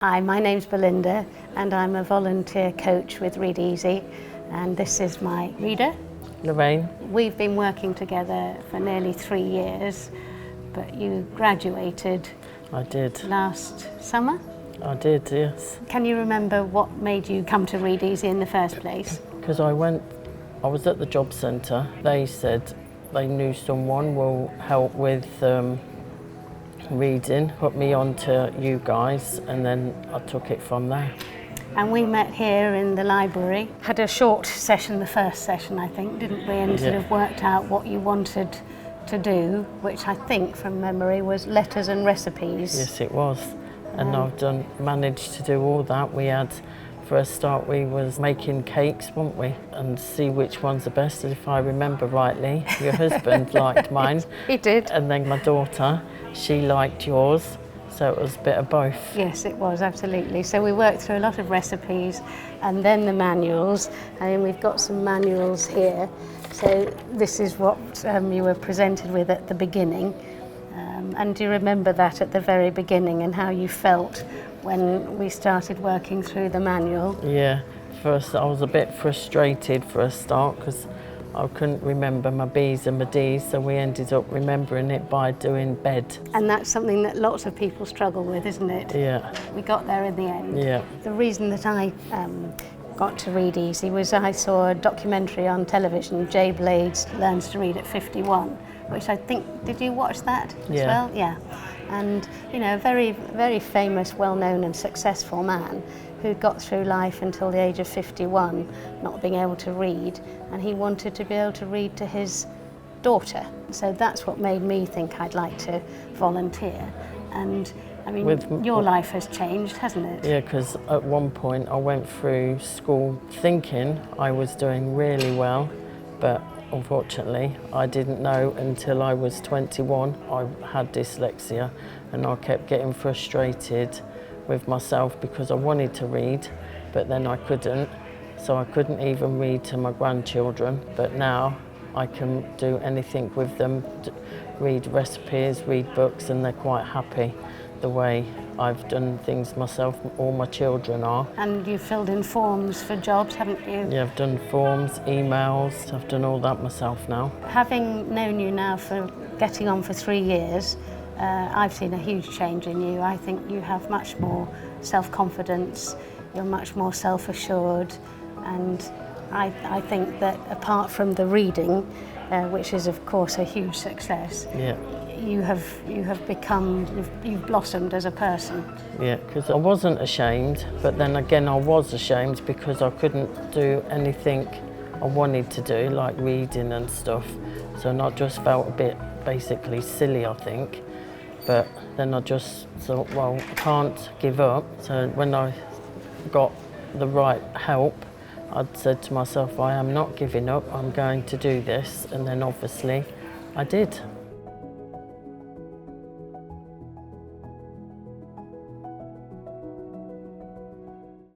Hi, my name's Belinda and I'm a volunteer coach with Read Easy, and this is my reader. Lorraine. We've been working together for nearly 3 years, but you graduated. I did. Last summer? I did, yes. Can you remember what made you come to Read Easy in the first place? Because I was at the job centre. They said they knew someone will help with reading, put me on to you guys, and then I took it from there. And we met here in the library, had a short session, the first session I think, didn't we, and sort of worked out what you wanted to do, which I think from memory was letters and recipes. Yes, it was. And I've managed to do all that. We had, for a start, we was making cakes, weren't we? And see which one's the best. If I remember rightly, your husband liked mine. He did. And then my daughter, she liked yours. So it was a bit of both. Yes, it was, absolutely. So we worked through a lot of recipes and then the manuals. And we've got some manuals here. So this is what you were presented with at the beginning. And do you remember that at the very beginning and how you felt when we started working through the manual? Yeah, first I was a bit frustrated for a start because I couldn't remember my B's and my D's, so we ended up remembering it by doing bed. And that's something that lots of people struggle with, isn't it? Yeah. We got there in the end. Yeah. The reason that I got to Read Easy was I saw a documentary on television, Jay Blades Learns to Read at 51, which I think, did you watch that as well? Yeah. And, you know, a very, very famous, well-known and successful man who got through life until the age of 51, not being able to read, and he wanted to be able to read to his daughter. So that's what made me think I'd like to volunteer. And I mean, your life has changed, hasn't it? Yeah, because at one point I went through school thinking I was doing really well, but unfortunately I didn't know until I was 21 I had dyslexia, and I kept getting frustrated with myself because I wanted to read, but then I couldn't. So I couldn't even read to my grandchildren, but now I can do anything with them, read recipes, read books, and they're quite happy the way I've done things myself. All my children are. And you filled in forms for jobs, haven't you? Yeah, I've done forms, emails, I've done all that myself now. Having known you now for getting on for 3 years, I've seen a huge change in you. I think you have much more self-confidence, you're much more self-assured, and I think that apart from the reading, which is of course a huge success, you have become, you've blossomed as a person. Yeah, because I wasn't ashamed, but then again I was ashamed because I couldn't do anything I wanted to do, like reading and stuff. So I just felt a bit basically silly, I think. But then I just thought, well, I can't give up. So when I got the right help, I'd said to myself, I am not giving up, I'm going to do this. And then obviously I did.